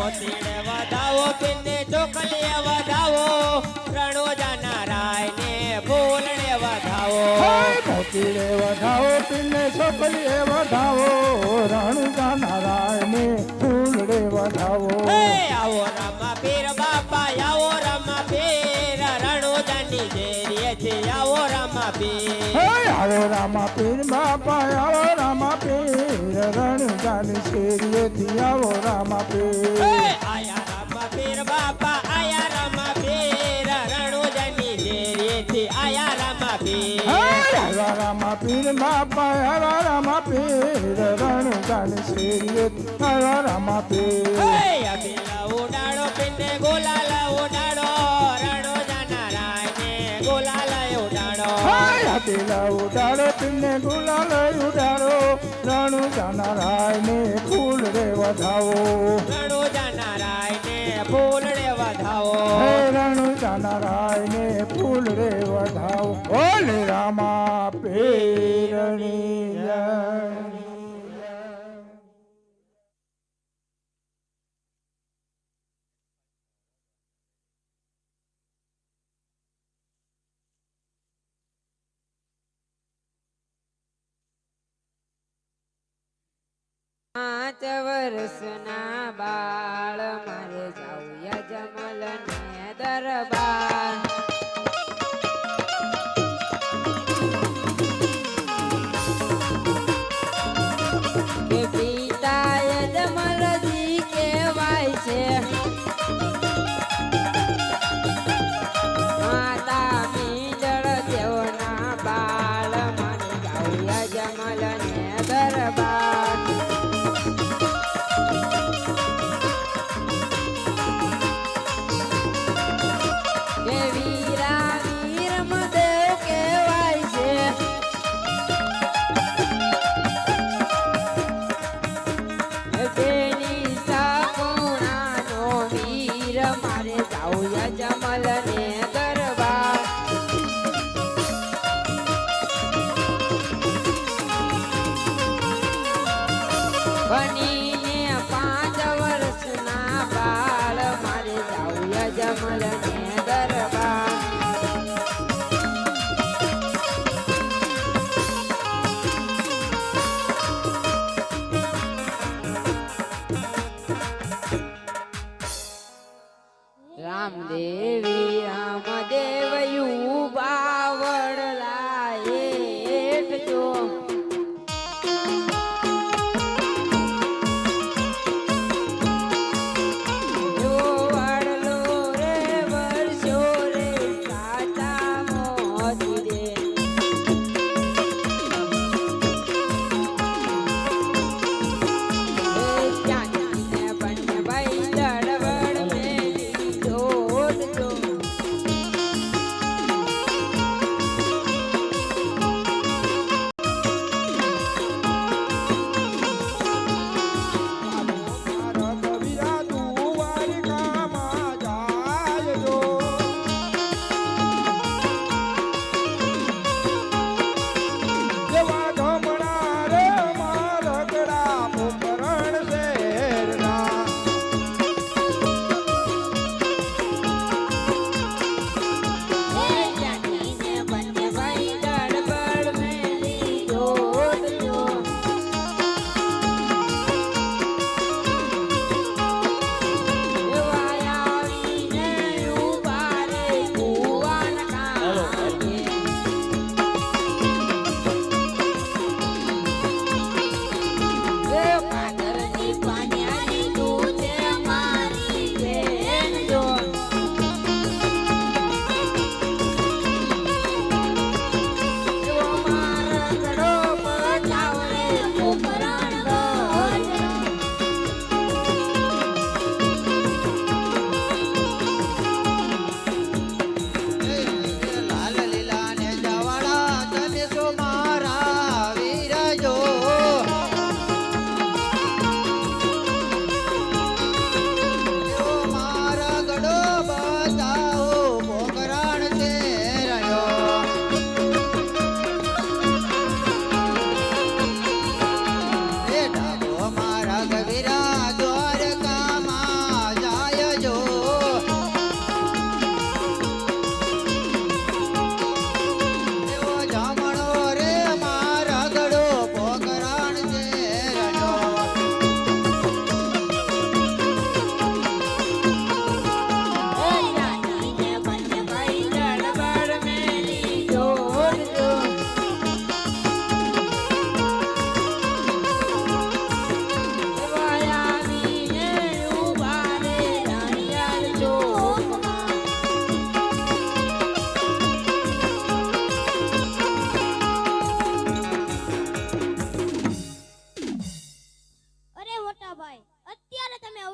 મોતીડે વધાવો પિંડે ચોકલીએ વધાવો રણોજા નારાય ને ફૂલડે વધાવો મોતીડે વધાવો પિંડે ચોકલીએ વધાવો રણુજા નારાયણે ફૂલડે વધાવો આવો રામા પીર બાપા આવો રામા પીર રણોજાની દેરીએ છે આવો રામા પીર આવો રામા પીર બાપા આવો રામા પીર રણુજાની શેરીએથી આવો રામા પીર આયા રામા પીર બાપા આયા રામા પીર રણોજાની દેરીએથી આયા રામા પીર આવા રામા પીર બાપા આવા રામા પીર રણુજાની શેરીએથી આવા રામા પીર અબીલા ઉડાડો પિંડે ગોલાલા ઉડાડો રણોજા નારાયણે ગોલાલા ઉડાડો પેલા ઉડાડો પિંડે ગુલાલ ઉડાડો રણુજા નારાયણે ફૂલ રે વધાવો રણોજા નારાયણે ફૂલડે વધાવો રણુજા નારાયણે ફૂલ રે વધાવો ઓલે રામા પીરની જય પાંચ વર્ષના બાળ મારે જાઉં યજમલ ને દરબાર કે પિતા યજમલજી કહેવાય છે માતા મીંડળ દેવના બાળ મારે જાઉં યજમલ ને દરબાર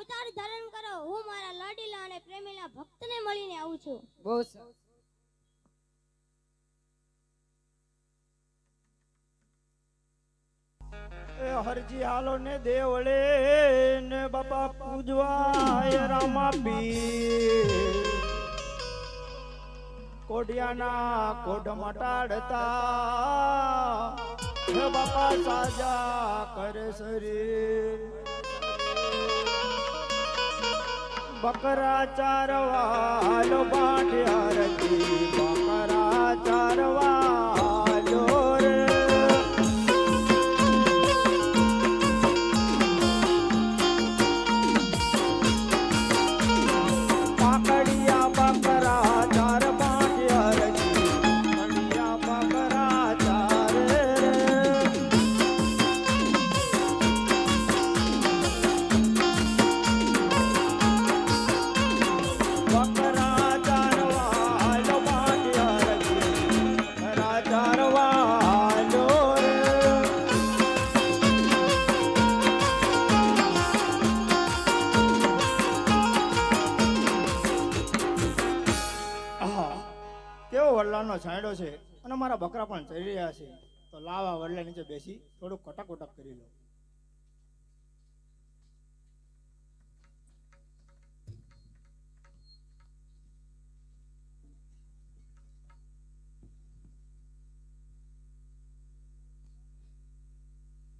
અવતાર ધારણ કરો. હું મારા લાડીલા અને પ્રેમીલા ભક્તને મળીને આવું છું. બહુ સરસ. એ હરજી હાલો ને દેવળે ને બાપા પૂજવાય રામા પીર કોડિયાના કોઢ મટાડતા હે બાપા સાજા કરે શરીર બકરા ચારવાલો બાંધ્યા રતી બકરા ચારવાલો રે પાકડિયા બકરા ચાર બાંધ્યા રતી પાકડિયા બકરા ચાર રે બકરા ચારવાલો બાંધ્યા રતી બકરા ચારવાલો રે આહા, કેવો વડલાનો છાંયડો છે અને મારા બકરા પણ ચડી રહ્યા છે તો લાવા વડલા નીચે બેસી થોડું કટક કટક કરી લો.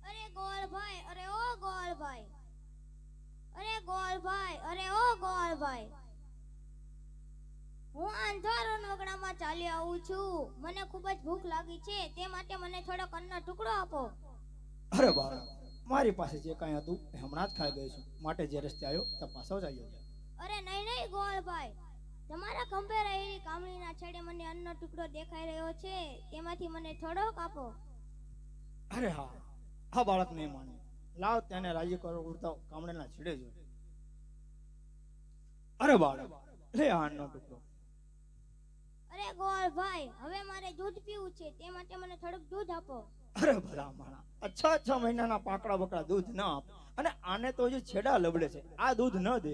અરે ગોળભાઈ, અરે ઓ ગોળભાઈ, અરે ગોળભાઈ, અરે ઓ ગોળભાઈ. હું અંધારો નગડામાં ચાલી આવું છું. મને ખૂબ જ ભૂખ લાગી છે, તે માટે મને થોડો અન્નનો ટુકડો આપો. અરે બાળક, મારી પાસે જે કાંઈ હતું એ હમણાં જ ખાઈ ગયો છું, માટે જે રસ્તે આવ્યો ત્યાં પાછો જ આવ્યો. અરે નહીં નહીં ગોળભાઈ, તમારા ખંભે રહેલી કામળીના છેડે મને અન્નનો ટુકડો દેખાઈ રહ્યો છે, તેમાંથી મને થોડોક આપો. અરે હા, આ બાળક નહીં માને. લાવ તેને રાજી કરો ઉડતા કામડાના છેડે જો. અરે બાળક, લે આ અન્નનો ટુકડો. અરે ગોળભાઈ, હવે મારે દૂધ પીવું છે, તે માટે મને થોડુંક દૂધ આપો. અરે ભલા માણા, આ 6 મહિનાના પાકડા બકડા દૂધ ન આપ અને આને તો હજી છેડા લબડે છે, આ દૂધ ન દે.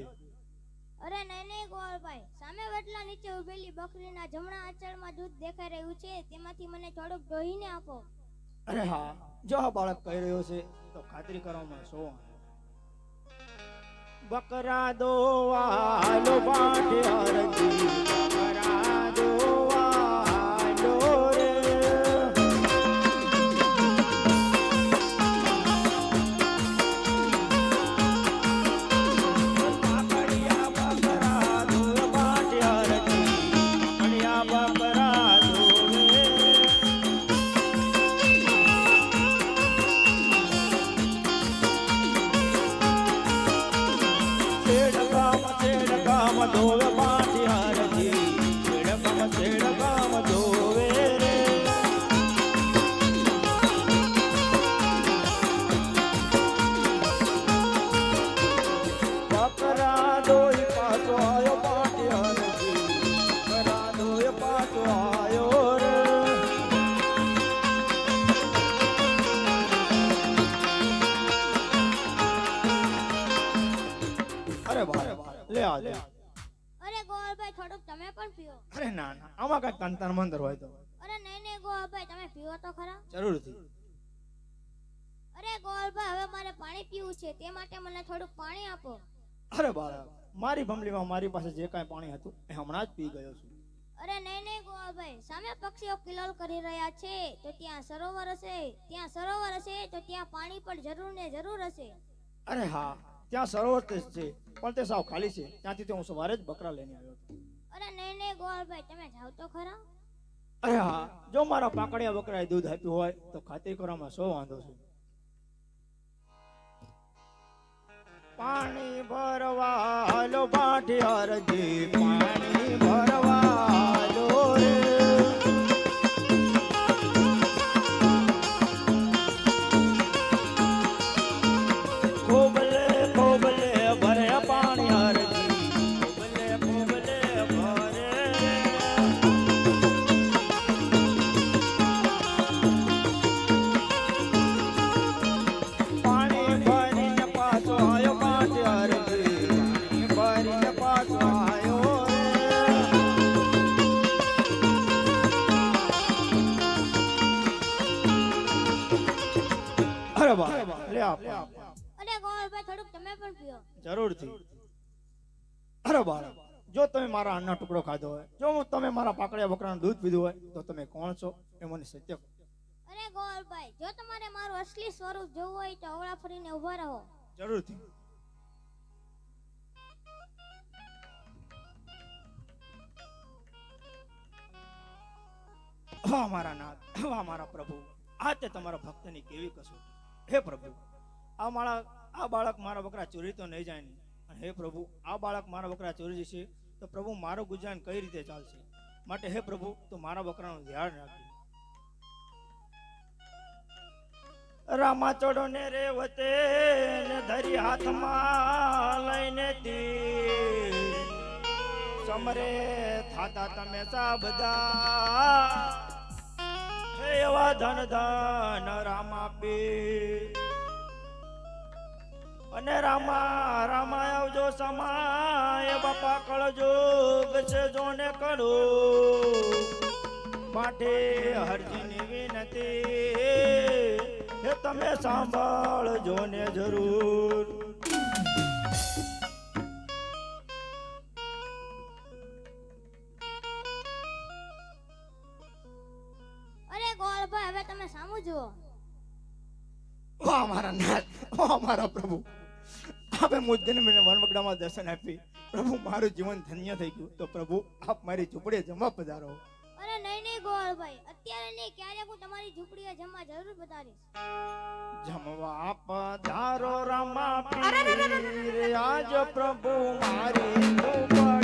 અરે નહીં નહીં ગોળભાઈ, સામે વટલા નીચે ઉભેલી બકરીના જમણા આંચળમાં દૂધ દેખાઈ રહ્યું છે, તેમાંથી મને થોડુંક દોહીને આપો. અરે હા, જો આ બાળક કહી રહ્યો છે તો ખાતરી કરવામાં શો વાંધો? બકરા દોવાલો બાંધ્યા રતી બકરા દોવાલો રે પાકડિયા બકરા દોવ બાંધ્યા રતી પાકડિયા બકરા દોવે છેડકામ ધોવે બાંધ્યા રતી છેડકામ ધોવે રે બકરા દોઈ પાછો આયો બાંધ્યા રતી બકરા દોઈ પાછો આયો રે અરે ભાઈ લે આ લે. અરે ગોળભાઈ, થોડુંક તમે પણ પીઓ. અરે ના ના, આમાં કઈ તંતર મંતર હોય તો અરે નહીં નહીં ગોળભાઈ, તમે પીવો તો ખરા. જરૂરથી. અરે ગોળભાઈ, હવે મારે પાણી પીવું છે, તે માટે મને થોડુંક પાણી આપો. અરે બાળક, મારી ભમલીમાં મારી પાસે જે કાંઈ પાણી હતું એ હમણાં જ પી ગયો છું. અરે નહીં નહીં ગોળભાઈ, સામે પક્ષીઓ કિલોલ કરી રહ્યા છે, તો ત્યાં સરોવર હશે, ત્યાં સરોવર હશે તો ત્યાં પાણી પણ જરૂર ને જરૂર હશે. અરે હા, ત્યાં સરોવર તે છે પણ તે સાવ ખાલી છે, ત્યાંથી તો હું સવારે જ બકરા લઈને આવ્યો હતો. અરે નહીં નહીં ગોળભાઈ, તમે જાઓ તો ખરા. અરે હા, જો મારા પાકડિયા બકરાએ દૂધ આપ્યું હોય તો ખાતરી કરવામાં શો વાંધો છે. પાણી ભરવા લો બાંધ્યા રતી પાણી ભરવા લો રે ખોબલે ખોબલે ભરે પાણી હરજી ખોબલે ખોબલે ભરે પાણી ભરીને પાછો આયો બાંધ્યા રતી આપવા. અરે ગોળભાઈ થોડુંક તમે પણ પીઓ. જરૂરથી. અરે બાળક, જો તમે મારા અન્નનો ટુકડો ખાધો હોય, જો તમે મારા પાકળિયા બકરાનું દૂધ પીધું હોય, તો તમે કોણ છો એ મને સત્ય કહો. અરે ગોળભાઈ જો તમારે મારું અસલી સ્વરૂપ જોવું હોય તો અવળા ફરીને ઊભા રહો. જરૂરથી. વાહ મારા નાથ, વાહ મારા પ્રભુ, આ તે તમારા ભક્તની કેવી કસોટી. હે પ્રભુ, આ બાળક મારા બકરા ચોરી તો નહીં જાય ને. અને હે પ્રભુ, આ બાળક મારા બકરા ચોરી જશે તો પ્રભુ મારું ગુજરાન કઈ રીતે ચાલશે? માટે હે પ્રભુ, તું મારા બકરાનું ધ્યાન રાખજે. રામા ચોડો ને રેવતે ને ધરી હાથમાં લઈને તીર, સમરે થાતા તમે સા બધા, હે એવા ધન ધન રામા પીર. અને રામા રામા આવજો સમાય બાપા કળજો ગસે જોને કરો, માટે હરજીની વિનતી હે તમે સાંભળજો ને જરૂર. અરે ગોળભાઈ હવે તમે સામું જુઓ. વાહ મારા નાથ, વાહ મારા પ્રભુ, આપે મુજને મને વનવગડામાં દર્શન આપી. પ્રભુ મારું જીવન ધન્ય થઈ ગયું. તો પ્રભુ આપ મારી ઝૂંપડીએ જમવા પધારો. અરે નહીં ગોળભાઈ, અત્યારે નહીં, ક્યારેક હું તમારી ઝૂંપડીએ જમવા જરૂર પધારીશ. જમવા પધારો રામા પીર, આજ પ્રભુ મારી ઝૂંપડીએ.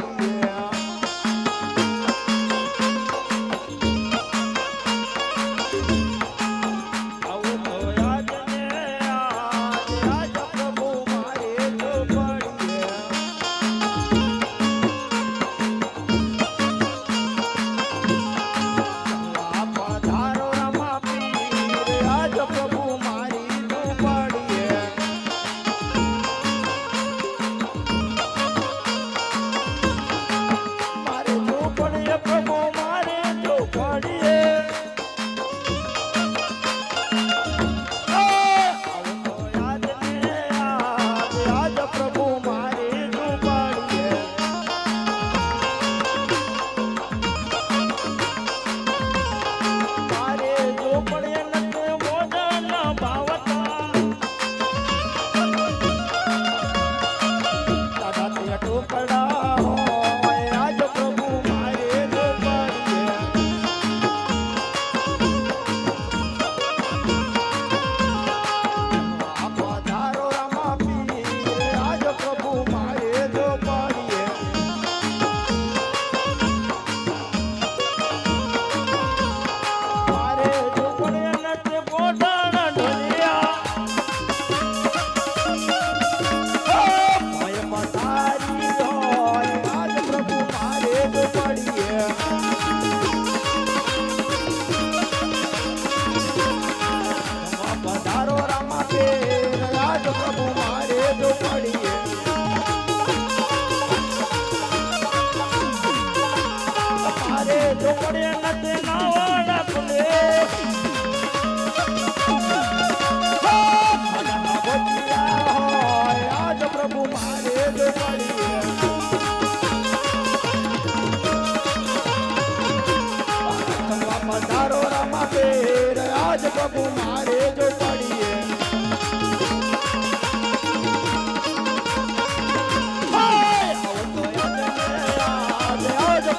પ્રભુ મારે જો પડીએ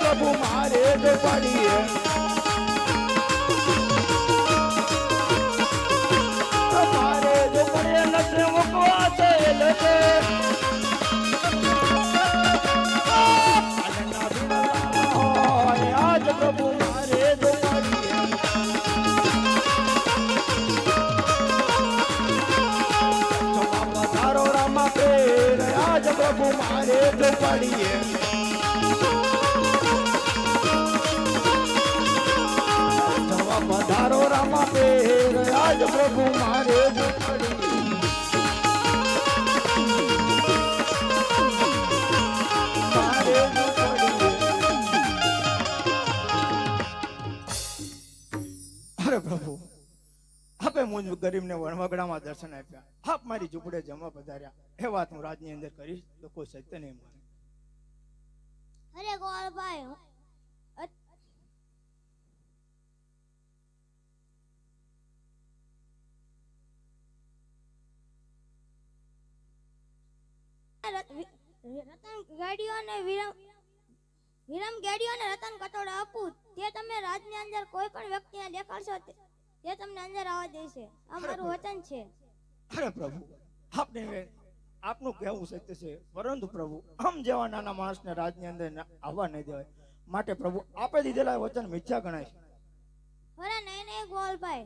પ્રભુ મારે જો પડીએ મારે જો પડે નથી મૂકવા છે આજ પ્રભુ મારે જો પડીએ પધારો રામા ફેર આજ પ્રભુ મારે જો પડીએ પધારો રામા ફેર આજ પ્રભુ મારે જો પડીએ મારે જો પડીએ અરે પ્રભુ આપે મુજ ગરીબને વણવગડામાં દર્શન આપ્યા, આપ મારી ઝૂંપડે જમવા પધાર્યા, એ વાત હું રાજની અંદર કરીશ તો કોઈ સત્ય નહીં માને. અરે ગોળભાઈ રતન ગાડીઓ અને વિરમ ગાડીઓ અને રતન કટોરા આપું તે તમે રાજની અંદર કોઈ પણ વ્યક્તિને દેખાડશો તે તમને અંદર આવવા દેશે. આ મારું વચન છે. અરે પ્રભુ, આપને આપનું કહેવું સત્ય છે, પરંતુ પ્રભુ આમ જેવા નાના માણસને રાજની અંદર આવવા નહીં દેવાય. માટે પ્રભુ આપે દીધેલા વચન મિથ્યા ગણાય છે. અરે નહીં ગોળભાઈ,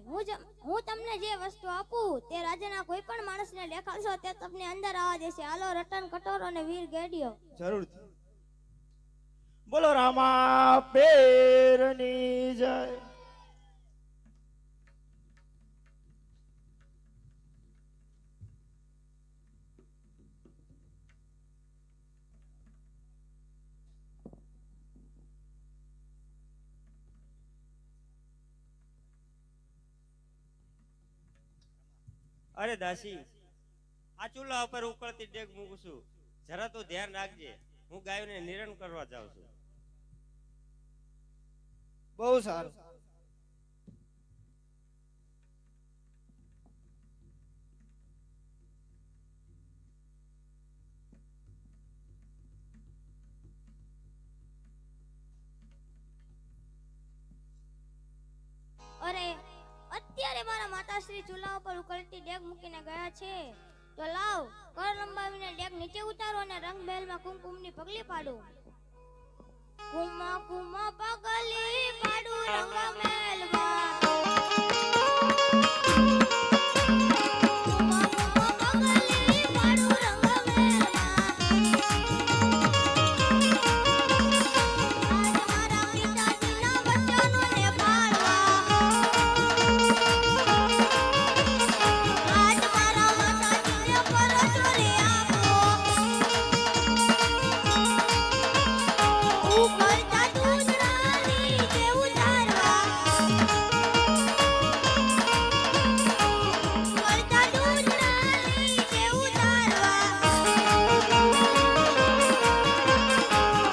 હું તમને જે વસ્તુ આપું તે રાજ્યના કોઈ પણ માણસને દેખાડશો તે તમને અંદર આવવા દેશે. હાલો રતન કટોરો અને વીર ગેડીઓ. જરૂરથી. બોલો રામા પેરની જય. અરે દાસી, આ ચૂલા ઉપર ઉકળતી ડેગ મૂકું છું, જરા તો ધ્યાન રાખજે. હું ગાયોને નિરણ કરવા જાઉં છું. બહુ સારું. અરે અત્યારે મારા માતાશ્રી ચૂલા ઉપર ઉકળતી ડેગ મૂકીને ગયા છે, તો લાવ કર લંબાવીને ડેગ નીચે ઉતારો અને રંગમહેલમાં કુમકુમની પગલી પાડું. કુમા કુમા પગલી પાડું રંગમહેલમાં. કુમા કુમા પગલી પાડું રંગમહેલમાં. આજ મારા પિતાજીના વચનોને પાળવા. આજ મારા માતાજીને પરચોરી આપો. ઉકળતા દૂધરાની જેવું ધારવા. ઉકળતા દૂધરાની જેવું ધારવા.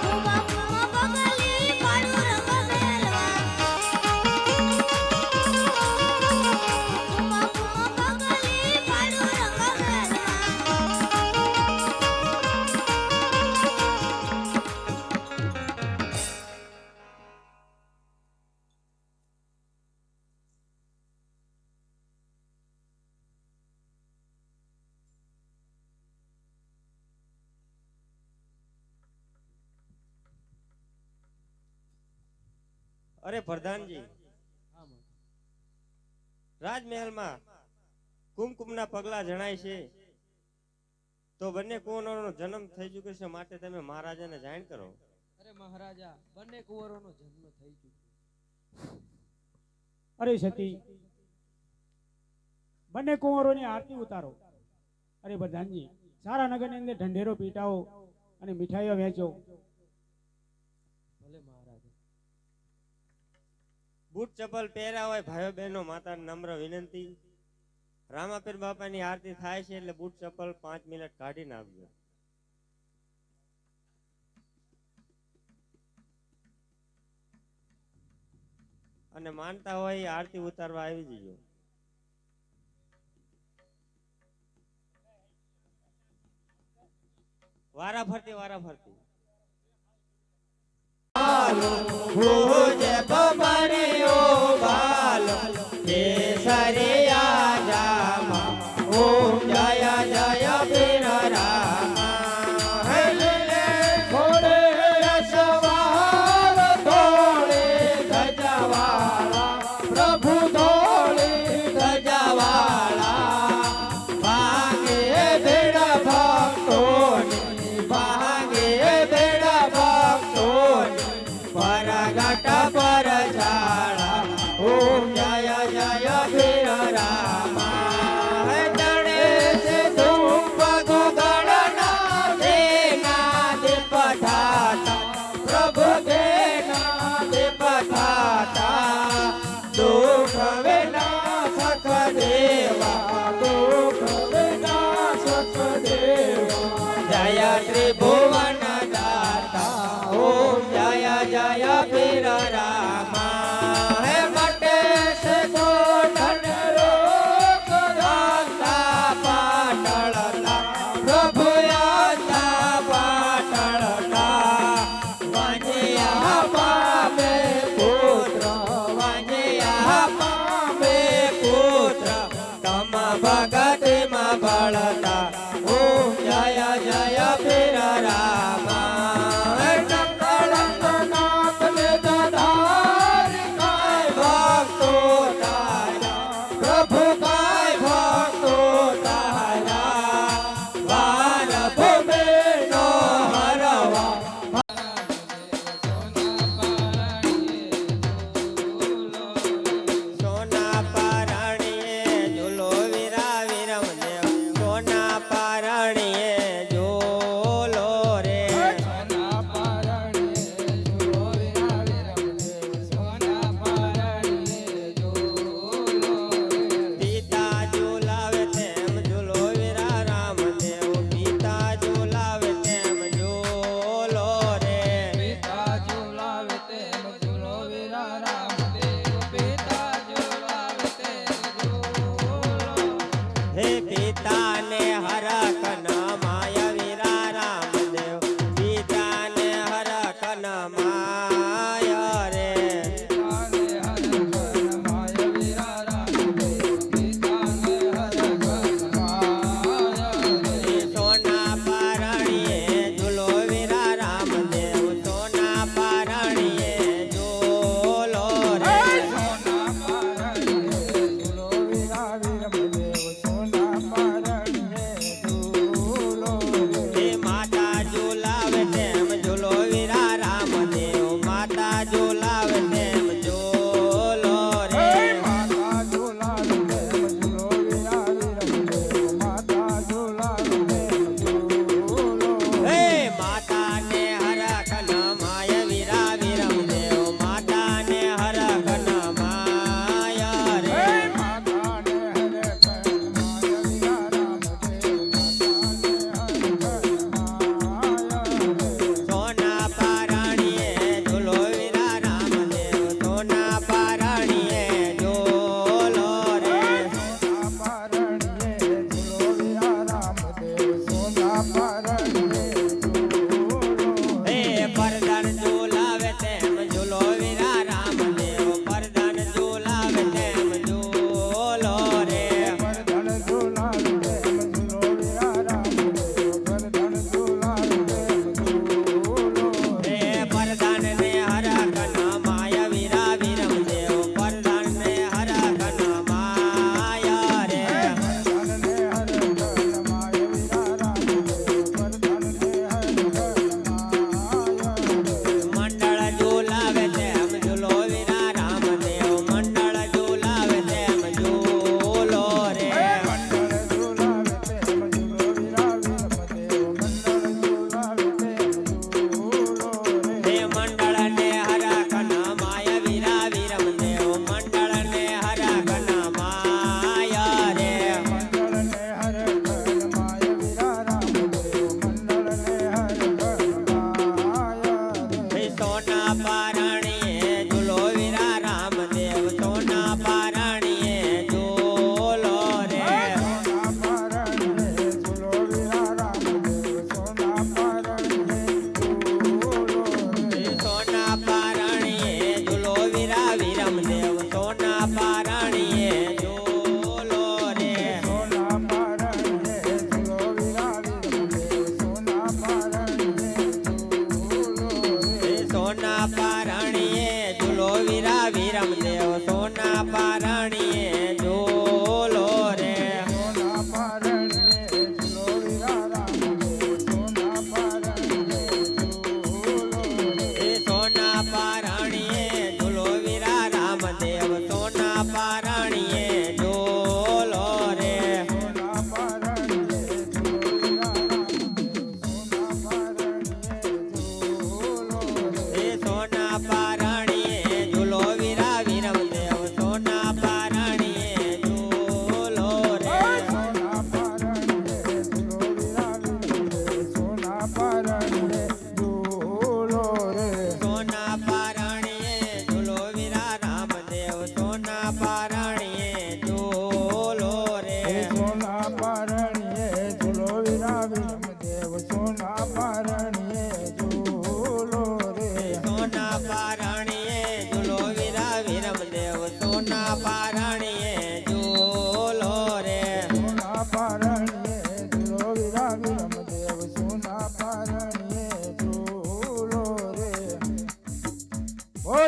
કુમા કુમા પગલી પાડું રંગમહેલમાં. કુમા કુમા પગલી પાડું અરે પ્રધાનજી, રાજમહેલમાં કુમકુમના પગલા જણાય છે, તો બંને કુંવરોનો જન્મ થઈ ચૂક્યો છે, માટે તમે મહારાજાને જાણ કરો. અરે મહારાજા, બંને કુંવરોનો જન્મ થઈ ચૂક્યો. અરે સતી, બંને કુંવરોની આરતી ઉતારો. અરે પ્રધાનજી, સારા નગરની અંદર ઢંઢેરો પીટાવો અને મીઠાઈઓ વેચો. ભલે મહારાજા. બૂટ ચપ્પલ પહેર્યા હોય ભાઈઓ બહેનો, માતાને નમ્ર વિનંતી, રામાપીર બાપાની આરતી થાય છે એટલે બૂટ ચપ્પલ 5 મિનિટ કાઢી નાખજો. અને માનતા હોય એ આરતી ઉતારવા આવી જજો. વારા ફરતી ભોજે બબરિયો બાલો કેસરિયા જામા. ઓમ જય જય વીર રામા. હલે ઘોડે રસવાર ધોળે ધજાવાળા, પ્રભુ ધોળે ધજાવાળા. ભાગે ભેડ ભક્તોની, ભાગે ભેડ ભક્તોની, પરગટ પર ઝાડા. ઓમ જય જય વીર જય ત્રિભુવન દાતા ઓમ જય જય વીર રામા હે મટેશ કોટન રોગ દાતા પાટળના પ્રભુ આતા પાટળના વાંજ્યા પામે પુત્ર વાંજ્યા પામે પુત્ર તમ ભગત માં બળતા ઓમ જય જય વીર રામ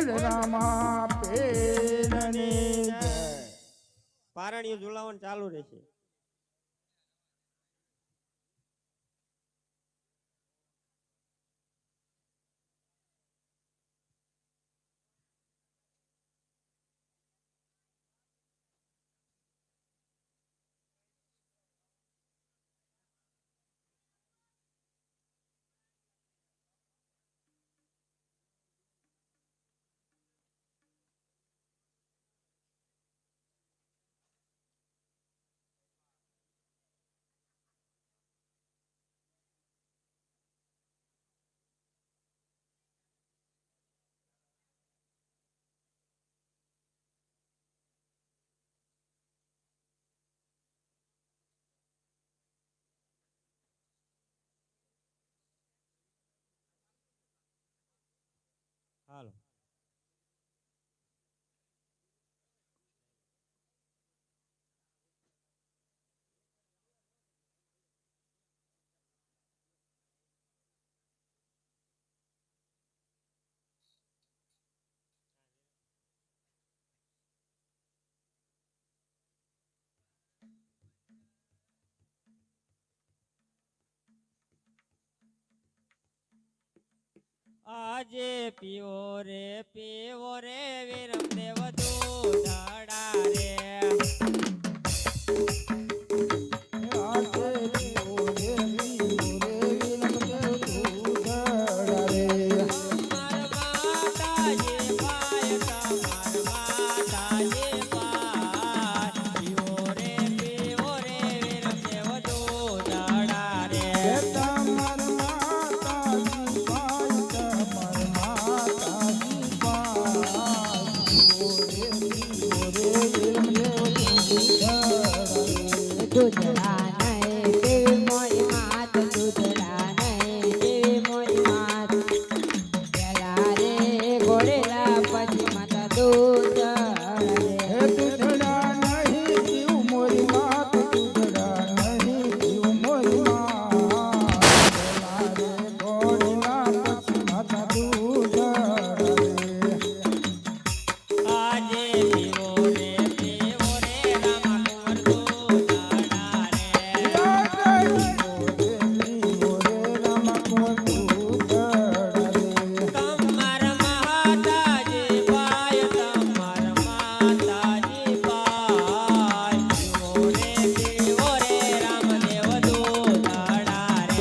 બલરામા પેરની જય. પારણીયું ઝુલાવવાનું ચાલુ રહેશે. હાલો. આજે પીવો રે વિરમદેવ દૂધડા રે. આજે પીવો રે વિરમદેવ દૂધડા રે. માર માતાજી પાય તમાર માતાજી પાય. પીવો રે વિરમદેવ દૂધડા રે. હે તમાર માતાજી પાય, તમાર માતાજી પાય. પીવો રે વિરમદેવ દૂધડા રે. દૂધડા નહીં દેવી મોરી માત, દૂધડા નહીં દેવી મોરી માત. પેલા રે ઘોડેલા પછી માતા દૂધડા રે. હે દૂધડા નહીં પીવ મોરી માત, દૂધડા નહીં પીવ મોરી માત. પેલા રે ઘોડીના પછી માતા દૂધડા રે. આજે પીવો રે રામા કુંવર દૂધડા રે. તમાર માતાજી પાય, તમાર માતાજી પાય. પીવો રે રામદેવ દૂધડા રે.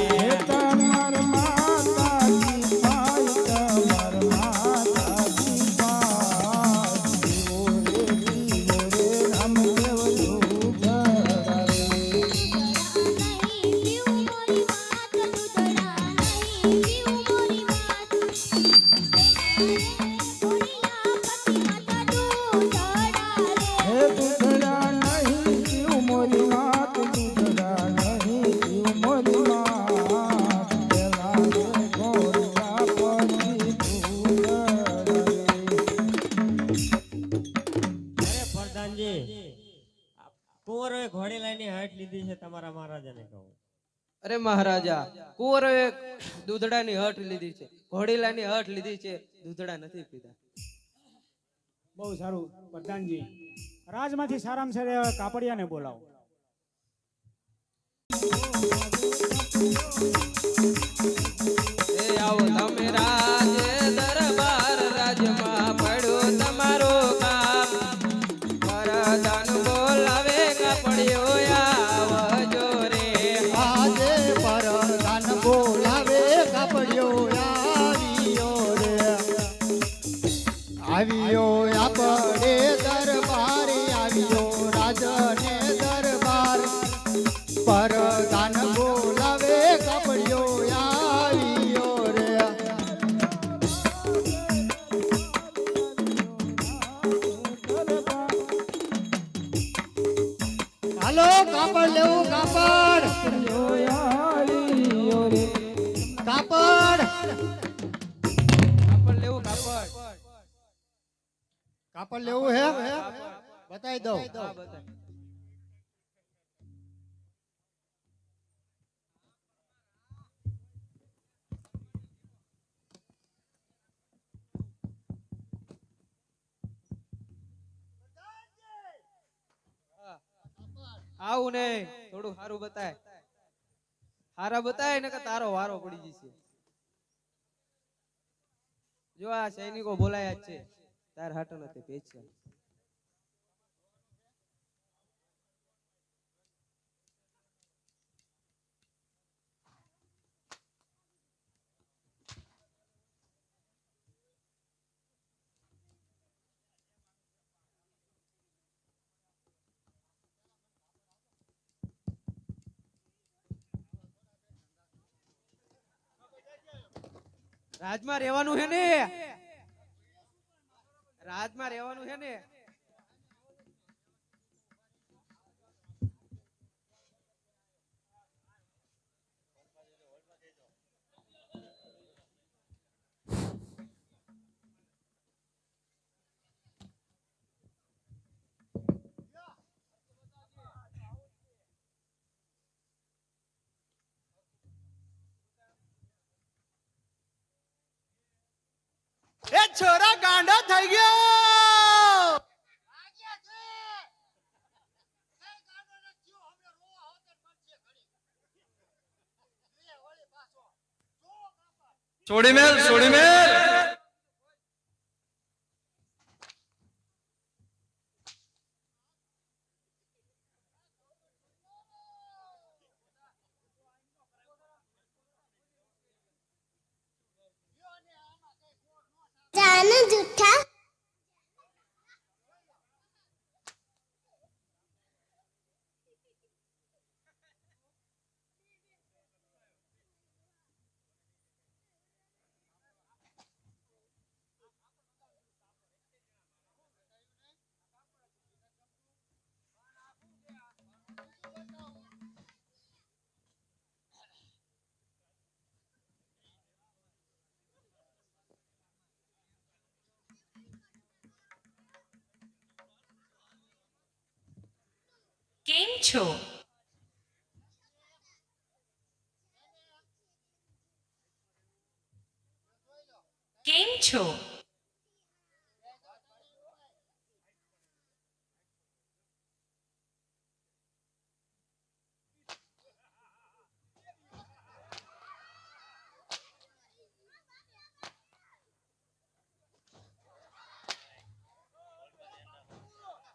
નહીં પીવું મોરી માત, દૂધડા નહીં પીવું મોરી માત. ઘોડીલા પછી માતા દૂધડા રે. અરે પ્રધાનજી, કુંવરોએ ઘોડી લાઈની હાટ લીધી છે, તમારા મહારાજાને કહું. અરે મહારાજા, કુંવરોએ દૂધડાની હઠ લીધી છે, ઘોડીલાની હઠ લીધી છે, દૂધડા નથી પીધા. બહુ સારું પ્રધાનજી. રાજમાંથી સારામાં સારા કાપડિયાને બોલાવો. એ આવો તમે રાજ દરબાર, રાજમાં પડ્યું તમારું કામ. વરદાન બોલાવે કાપડિયો આવજો રે. આજે પરદાન બોલાવે કાપડિયો આવ્યો રે. આવ્યો આપણે દરબાર, આવ્યો રાજને દરબાર. પરદાન બોલાવે કાપડિયો આવ્યો રે. હાલો કાપડ લેવું, કાપડ કાપડ કાપડ લેવું, કાપડ. કાપડ લેવું હે, બતાવી દઉં. હા, બતાય. આવું નહીં, થોડું સારું બતાય. હારા બતાય ને કે તારો વારો પડી જશે. જો આ સૈનિકો બોલાયા જ છે, તાર હાટો નથી પેચ્યા. રાજમાં રહેવાનું હે ને, રાજમાં રહેવાનું હે ને. એ છોરા ગાંડો થઈ ગયો. છોડી મેલ, છોડી મેલ. કેમ છો? કેમ છો?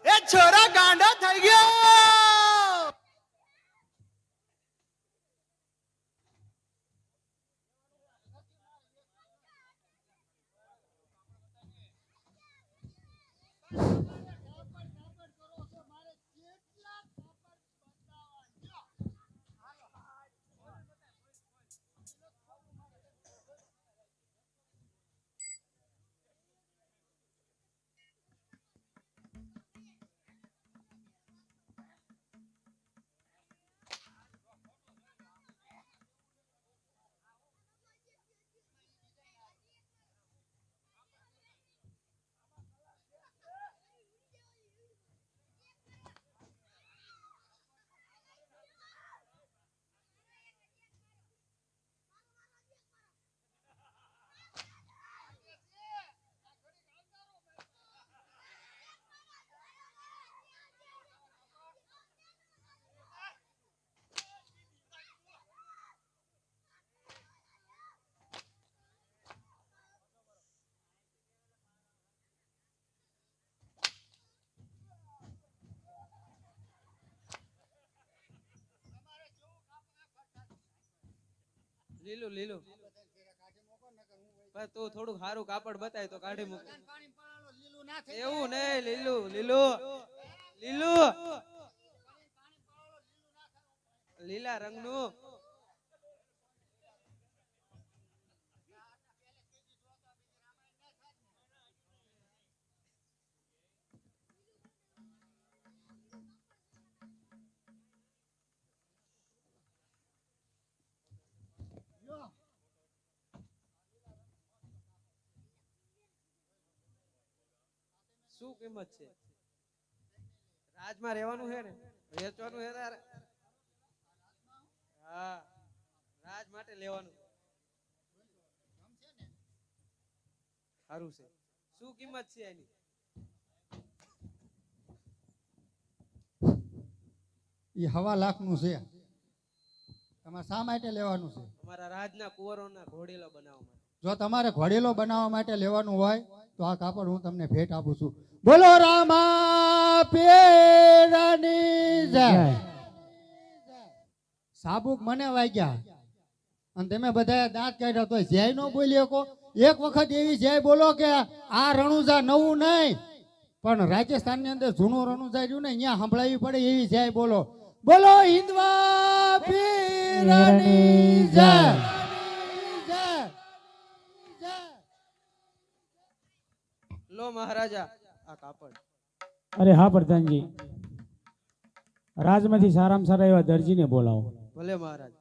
એ છોરા ગાંડો થઈ ગયો. લીલું લીલું પણ તું થોડું સારું કાપડ બતાય તો કાઢી મૂક. એવું નહીં, લીલું લીલું લીલું લીલા રંગનું. શું કિંમત છે? રાજમાં રહેવાનું છે ને, વેચવાનું છે તારે? હા, રાજ માટે લેવાનું. સારું છે. શું કિંમત છે એની? એ 1.5 લાખનું છે. તમારે શા માટે લેવાનું છે? અમારા રાજના કુંવરોના ઘોડેલો બનાવવા માટે. જો તમારે ઘોડેલો બનાવવા માટે લેવાનું હોય તો આ કાપડ હું તમને ભેટ આપું છું. બોલો રામા પેરાની જય. સાબુક મને વાગ્યા અને તમે બધા દાંત કાઢ્યા તો જય નો બોલી શકો. એક વખત એવી જય બોલો કે આ રણુજા નવું નહીં પણ રાજસ્થાનની અંદર જૂનું રણુજા રહ્યું ને અહીંયા સંભળાવી પડે એવી જય બોલો. બોલો હિન્દવા પીરની જય. લો મહારાજા આ કાપડ. અરે હા પ્રધાનજી, રાજમાંથી સારામાં સારા એવા દરજીને બોલાવો. ભલે મહારાજ.